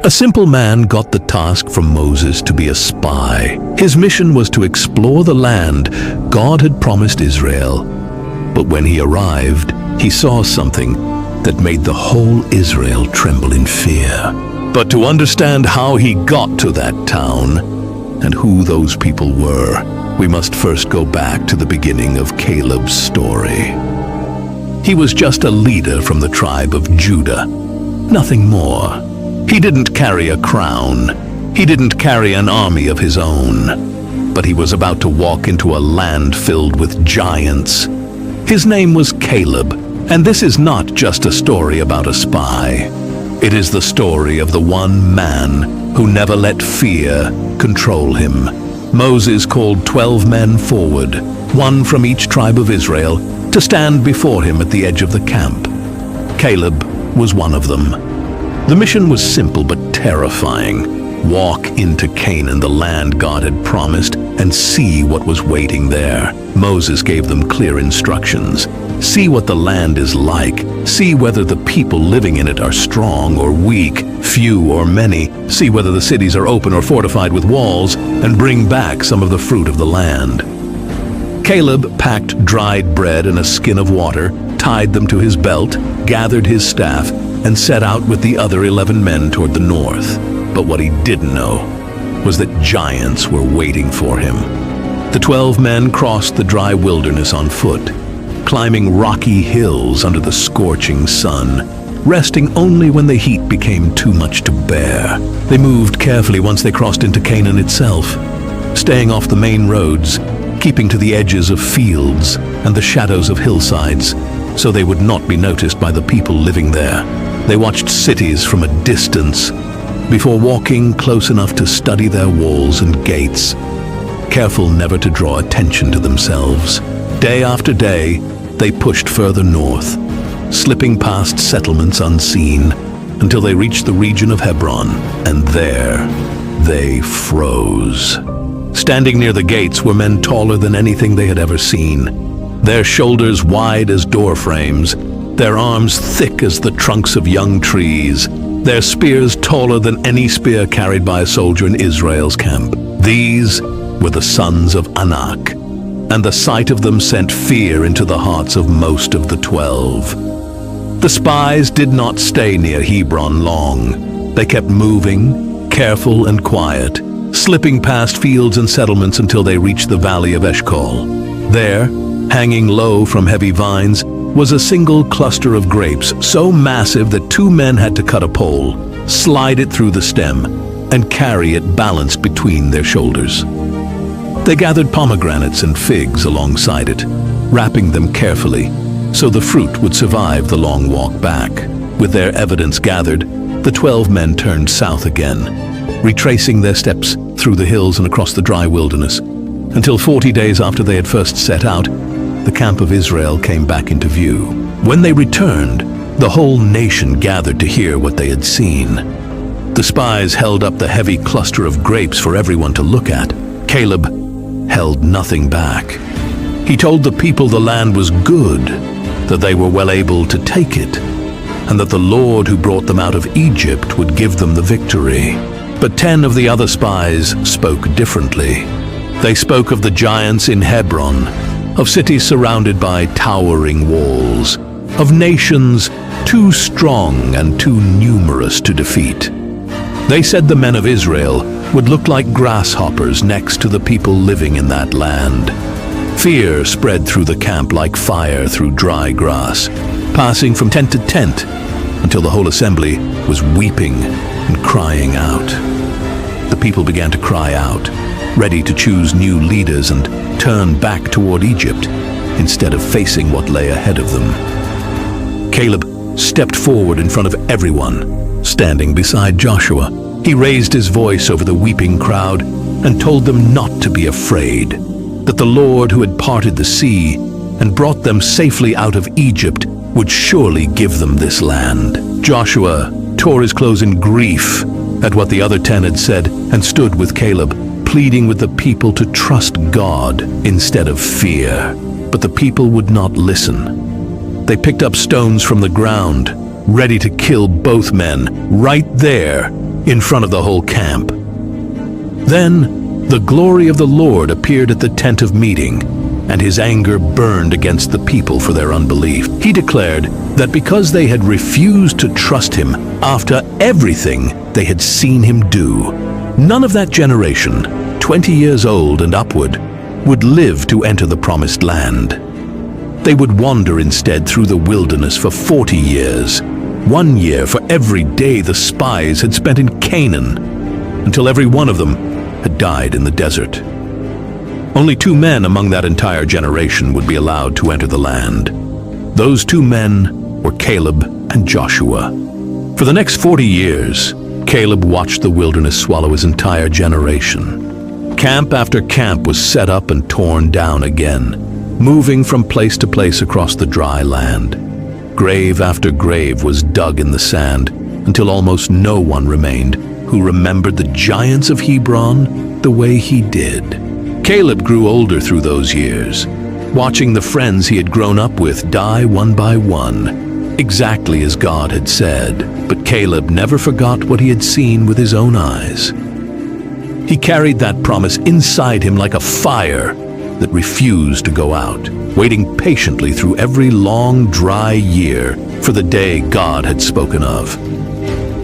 A simple man got the task from Moses to be a spy. His mission was to explore the land God had promised Israel. But when he arrived, he saw something that made the whole Israel tremble in fear. But to understand how he got to that town and who those people were, we must first go back to the beginning of Caleb's story. He was just a leader from the tribe of Judah, nothing more. He didn't carry a crown. He didn't carry an army of his own. But he was about to walk into a land filled with giants. His name was Caleb, and this is not just a story about a spy. It is the story of the one man who never let fear control him. Moses called 12 men forward, one from each tribe of Israel, to stand before him at the edge of the camp. Caleb was one of them. The mission was simple but terrifying. Walk into Canaan, the land God had promised, and see what was waiting there. Moses gave them clear instructions. See what the land is like. See whether the people living in it are strong or weak, few or many. See whether the cities are open or fortified with walls, and bring back some of the fruit of the land. Caleb packed dried bread and a skin of water, tied them to his belt, gathered his staff, and set out with the other 11 men toward the north. But what he didn't know was that giants were waiting for him. The 12 men crossed the dry wilderness on foot, climbing rocky hills under the scorching sun, resting only when the heat became too much to bear. They moved carefully once they crossed into Canaan itself, staying off the main roads, keeping to the edges of fields and the shadows of hillsides, so they would not be noticed by the people living there. They watched cities from a distance before walking close enough to study their walls and gates, careful never to draw attention to themselves. Day after day, they pushed further north, slipping past settlements unseen until they reached the region of Hebron, and there they froze. Standing near the gates were men taller than anything they had ever seen, their shoulders wide as door frames, their arms thick as the trunks of young trees, their spears taller than any spear carried by a soldier in Israel's camp. These were the sons of Anak, and the sight of them sent fear into the hearts of most of the 12. The spies did not stay near Hebron long. They kept moving, careful and quiet, slipping past fields and settlements until they reached the valley of Eshcol. There, hanging low from heavy vines, was a single cluster of grapes so massive that 2 men had to cut a pole, slide it through the stem, and carry it balanced between their shoulders. They gathered pomegranates and figs alongside it, wrapping them carefully so the fruit would survive the long walk back. With their evidence gathered, the 12 men turned south again, retracing their steps through the hills and across the dry wilderness, until 40 days after they had first set out, the camp of Israel came back into view. When they returned, the whole nation gathered to hear what they had seen. The spies held up the heavy cluster of grapes for everyone to look at. Caleb held nothing back. He told the people the land was good, that they were well able to take it, and that the Lord who brought them out of Egypt would give them the victory. But 10 of the other spies spoke differently. They spoke of the giants in Hebron, of cities surrounded by towering walls, of nations too strong and too numerous to defeat. They said the men of Israel would look like grasshoppers next to the people living in that land. Fear spread through the camp like fire through dry grass, passing from tent to tent until the whole assembly was weeping and crying out. The people began to cry out, ready to choose new leaders and turn back toward Egypt instead of facing what lay ahead of them. Caleb stepped forward in front of everyone, standing beside Joshua. He raised his voice over the weeping crowd and told them not to be afraid, that the Lord who had parted the sea and brought them safely out of Egypt would surely give them this land. Joshua tore his clothes in grief at what the other 10 had said and stood with Caleb, pleading with the people to trust God instead of fear. But the people would not listen. They picked up stones from the ground, ready to kill both men right there in front of the whole camp. Then the glory of the Lord appeared at the tent of meeting, and his anger burned against the people for their unbelief. He declared that because they had refused to trust him after everything they had seen him do, none of that generation, 20 years old and upward, would live to enter the promised land. They would wander instead through the wilderness for 40 years, 1 year for every day the spies had spent in Canaan, until every one of them had died in the desert. Only 2 men among that entire generation would be allowed to enter the land. Those 2 men were Caleb and Joshua. For the next 40 years, Caleb watched the wilderness swallow his entire generation. Camp after camp was set up and torn down again, moving from place to place across the dry land. Grave after grave was dug in the sand until almost no one remained who remembered the giants of Hebron the way he did. Caleb grew older through those years, watching the friends he had grown up with die one by one, exactly as God had said. But Caleb never forgot what he had seen with his own eyes. He carried that promise inside him like a fire that refused to go out, waiting patiently through every long, dry year for the day God had spoken of.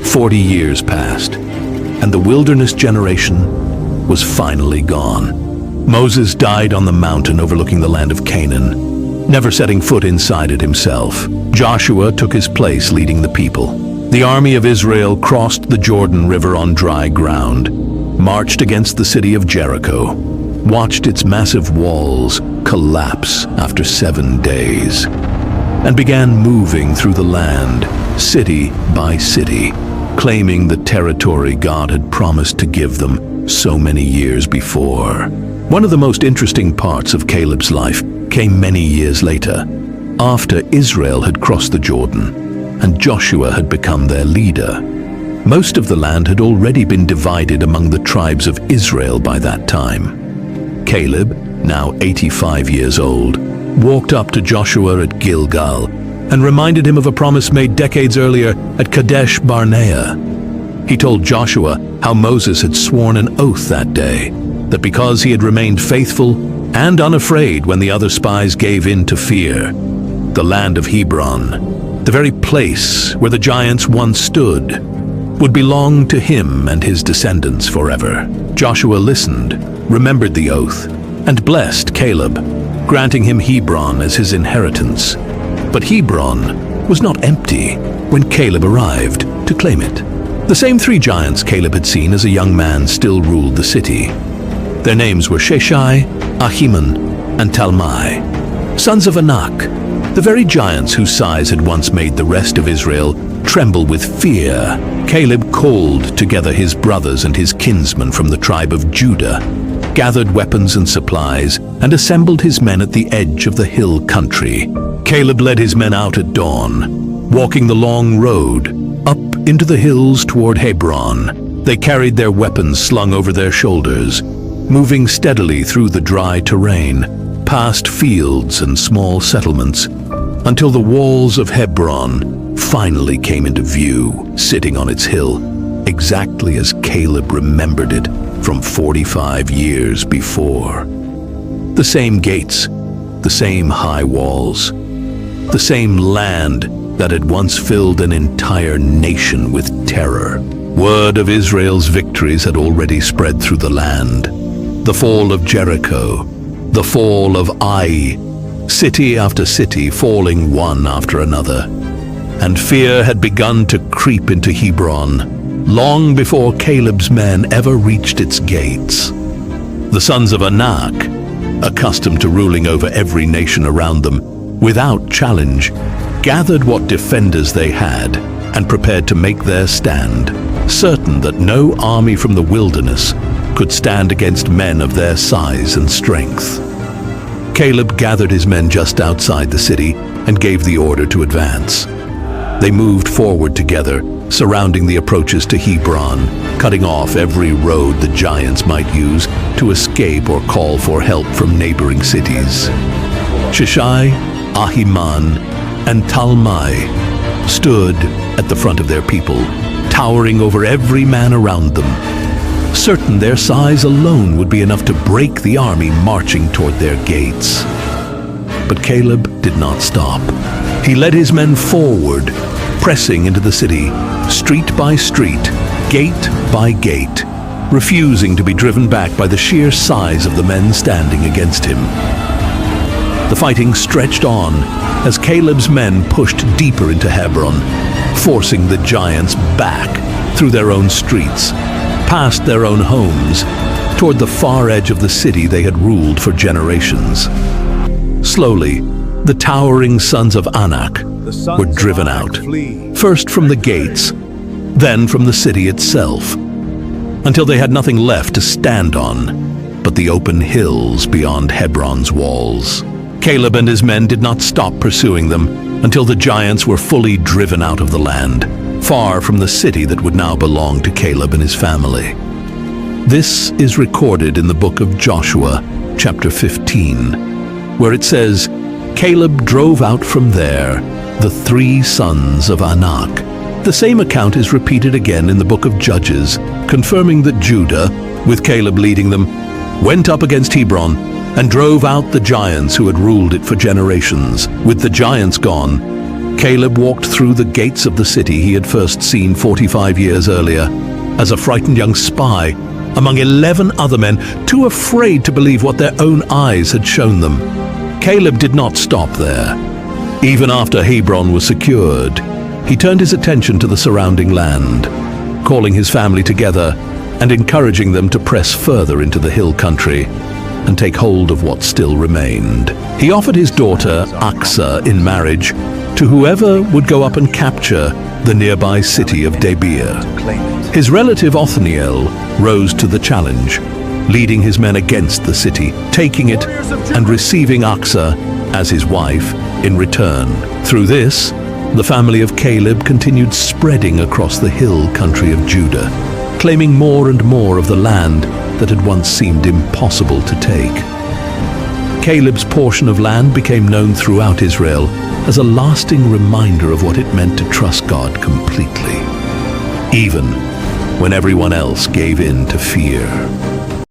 40 years passed, and the wilderness generation was finally gone. Moses died on the mountain overlooking the land of Canaan, never setting foot inside it himself. Joshua took his place leading the people. The army of Israel crossed the Jordan River on dry ground, marched against the city of Jericho, watched its massive walls collapse after 7 days, and began moving through the land, city by city, claiming the territory God had promised to give them so many years before. One of the most interesting parts of Caleb's life came many years later, after Israel had crossed the Jordan and Joshua had become their leader. Most of the land had already been divided among the tribes of Israel by that time. Caleb, now 85 years old, walked up to Joshua at Gilgal and reminded him of a promise made decades earlier at Kadesh Barnea. He told Joshua how Moses had sworn an oath that day, that because he had remained faithful and unafraid when the other spies gave in to fear, the land of Hebron, the very place where the giants once stood, would belong to him and his descendants forever. Joshua listened, remembered the oath, and blessed Caleb, granting him Hebron as his inheritance. But Hebron was not empty when Caleb arrived to claim it. The same 3 giants Caleb had seen as a young man still ruled the city. Their names were Sheshai, Ahiman, and Talmai, sons of Anak, the very giants whose size had once made the rest of Israel tremble with fear. Caleb called together his brothers and his kinsmen from the tribe of Judah, gathered weapons and supplies, and assembled his men at the edge of the hill country. Caleb led his men out at dawn, walking the long road up into the hills toward Hebron. They carried their weapons slung over their shoulders, moving steadily through the dry terrain, past fields and small settlements, until the walls of Hebron finally came into view, sitting on its hill, exactly as Caleb remembered it from 45 years before. The same gates, the same high walls, the same land that had once filled an entire nation with terror. Word of Israel's victories had already spread through the land. The fall of Jericho, the fall of Ai, city after city falling one after another. And fear had begun to creep into Hebron long before Caleb's men ever reached its gates. The sons of Anak, accustomed to ruling over every nation around them without challenge, gathered what defenders they had and prepared to make their stand, certain that no army from the wilderness could stand against men of their size and strength. Caleb gathered his men just outside the city and gave the order to advance. They moved forward together, surrounding the approaches to Hebron, cutting off every road the giants might use to escape or call for help from neighboring cities. Sheshai, Ahiman, and Talmai stood at the front of their people, towering over every man around them, certain their size alone would be enough to break the army marching toward their gates. But Caleb did not stop. He led his men forward, pressing into the city, street by street, gate by gate, refusing to be driven back by the sheer size of the men standing against him. The fighting stretched on as Caleb's men pushed deeper into Hebron, forcing the giants back through their own streets, past their own homes, toward the far edge of the city they had ruled for generations. Slowly, the towering sons of Anak were driven out, first from the gates, then from the city itself, until they had nothing left to stand on but the open hills beyond Hebron's walls. Caleb and his men did not stop pursuing them until the giants were fully driven out of the land, far from the city that would now belong to Caleb and his family. This is recorded in the book of Joshua, chapter 15, where it says, Caleb drove out from there the 3 sons of Anak. The same account is repeated again in the book of Judges, confirming that Judah, with Caleb leading them, went up against Hebron and drove out the giants who had ruled it for generations. With the giants gone, Caleb walked through the gates of the city he had first seen 45 years earlier, as a frightened young spy among 11 other men, too afraid to believe what their own eyes had shown them. Caleb did not stop there. Even after Hebron was secured, he turned his attention to the surrounding land, calling his family together and encouraging them to press further into the hill country and take hold of what still remained. He offered his daughter, Achsah, in marriage to whoever would go up and capture the nearby city of Debir. His relative Othniel rose to the challenge, leading his men against the city, taking it and receiving Achsah as his wife in return. Through this, the family of Caleb continued spreading across the hill country of Judah, claiming more and more of the land that had once seemed impossible to take. Caleb's portion of land became known throughout Israel as a lasting reminder of what it meant to trust God completely, even when everyone else gave in to fear.